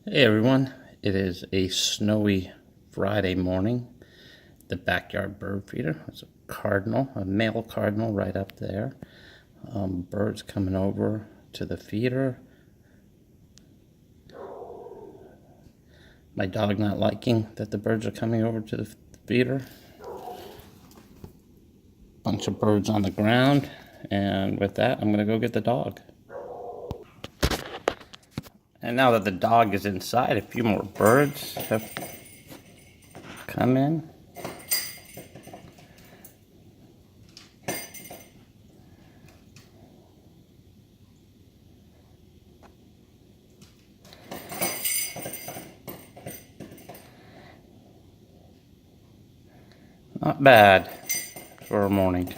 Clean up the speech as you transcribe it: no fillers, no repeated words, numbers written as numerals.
Hey everyone, it is a snowy Friday morning. The backyard bird feeder. There's a cardinal, a male cardinal right up there. Birds coming over to the feeder. My dog not liking that the birds are coming over to the feeder. Bunch of birds on the ground, and with that I'm gonna go get the dog. And now that the dog is inside, a few more birds have come in. Not bad for a morning.